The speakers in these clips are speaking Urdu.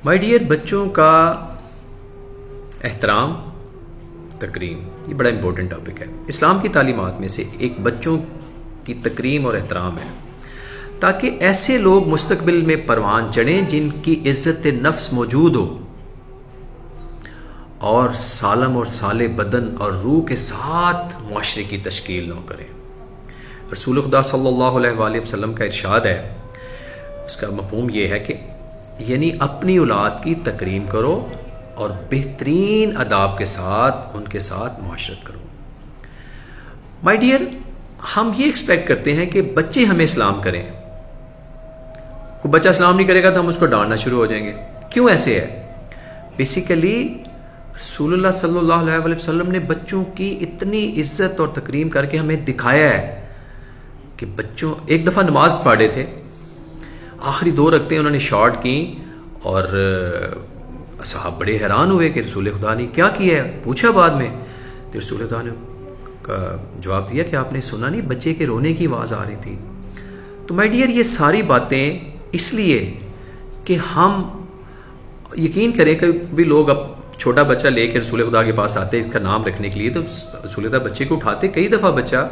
مائی ڈیئر، بچوں کا احترام، تکریم، یہ بڑا امپورٹنٹ ٹاپک ہے۔ اسلام کی تعلیمات میں سے ایک بچوں کی تکریم اور احترام ہے، تاکہ ایسے لوگ مستقبل میں پروان چڑھیں جن کی عزت نفس موجود ہو اور سالم اور صالح بدن اور روح کے ساتھ معاشرے کی تشکیل نہ کریں۔ رسول خدا صلی اللہ علیہ وآلہ وسلم کا ارشاد ہے، اس کا مفہوم یہ ہے کہ یعنی اپنی اولاد کی تکریم کرو اور بہترین آداب کے ساتھ ان کے ساتھ معاشرت کرو۔ مائی ڈیئر، ہم یہ ایکسپیکٹ کرتے ہیں کہ بچے ہمیں سلام کریں۔ کوئی بچہ سلام نہیں کرے گا تو ہم اس کو ڈانٹنا شروع ہو جائیں گے۔ کیوں ایسے ہے؟ بیسیکلی رسول اللہ صلی اللہ علیہ وآلہ وسلم نے بچوں کی اتنی عزت اور تکریم کر کے ہمیں دکھایا ہے کہ بچوں، ایک دفعہ نماز پڑھے تھے، آخری 2 رکعتیں انہوں نے شارٹ کی اور صحابہ بڑے حیران ہوئے کہ رسول خدا نے کیا کیا ہے، پوچھا بعد میں تو رسول خدا نے جواب دیا کہ آپ نے سنا نہیں، بچے کے رونے کی آواز آ رہی تھی۔ تو مائی ڈیئر، یہ ساری باتیں اس لیے کہ ہم یقین کریں کہ بھی لوگ اب چھوٹا بچہ لے کے رسول خدا کے پاس آتے اس کا نام رکھنے کے لیے، تو رسول خدا بچے کو اٹھاتے، کئی دفعہ بچہ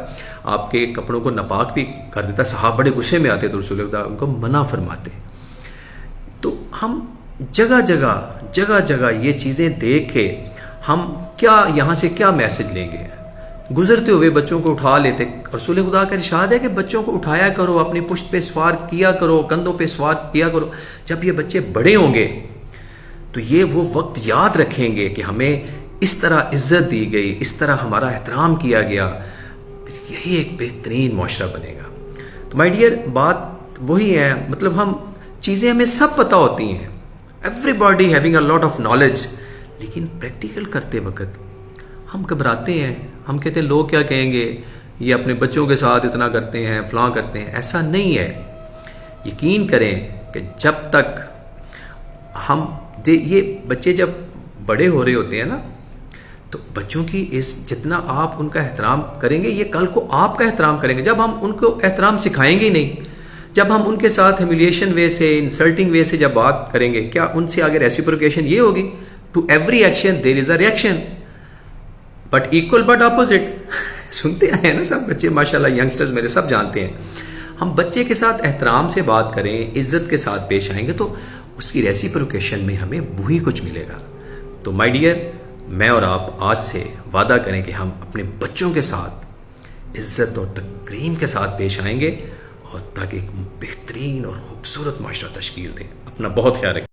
آپ کے کپڑوں کو ناپاک بھی کر دیتا، صحابہ بڑے غصے میں آتے تو رسول خدا ان کو منع فرماتے۔ تو ہم جگہ جگہ یہ چیزیں دیکھ کے ہم کیا یہاں سے کیا میسج لیں گے؟ گزرتے ہوئے بچوں کو اٹھا لیتے۔ رسول خدا کا ارشاد ہے کہ بچوں کو اٹھایا کرو، اپنی پشت پہ سوار کیا کرو، کندھوں پہ سوار کیا کرو۔ جب یہ بچے بڑے ہوں گے تو یہ وہ وقت یاد رکھیں گے کہ ہمیں اس طرح عزت دی گئی، اس طرح ہمارا احترام کیا گیا، یہی ایک بہترین معاشرہ بنے گا۔ تو مائی ڈیئر، بات وہی ہے، مطلب ہم چیزیں ہمیں سب پتہ ہوتی ہیں، every body having a lot of knowledge, لیکن پریکٹیکل کرتے وقت ہم گھبراتے ہیں، ہم کہتے ہیں لوگ کیا کہیں گے، یہ اپنے بچوں کے ساتھ اتنا کرتے ہیں، فلاں کرتے ہیں۔ ایسا نہیں ہے۔ یقین کریں کہ جب تک ہم یہ بچے جب بڑے ہو رہے ہوتے ہیں نا، تو بچوں کی جتنا آپ ان کا احترام کریں گے، یہ کل کو آپ کا احترام کریں گے۔ جب ہم ان کو احترام سکھائیں گے نہیں، جب ہم ان کے ساتھ ہیومیلیشن وے سے، انسلٹنگ وے سے جب بات کریں گے، کیا ان سے آگے ریسیپروکیشن یہ ہوگی؟ To every action there is a reaction but equal but opposite. سنتے ہیں نا سب بچے، ماشاءاللہ ینگسٹرز میرے سب جانتے ہیں۔ ہم بچے کے ساتھ احترام سے بات کریں، عزت کے ساتھ پیش آئیں گے تو اس کی ریسیپروکیشن میں ہمیں وہی کچھ ملے گا۔ تو مائی ڈیئر، میں اور آپ آج سے وعدہ کریں کہ ہم اپنے بچوں کے ساتھ عزت اور تکریم کے ساتھ پیش آئیں گے، اور تاکہ ایک بہترین اور خوبصورت معاشرہ تشکیل دیں۔ اپنا بہت خیال رکھیں۔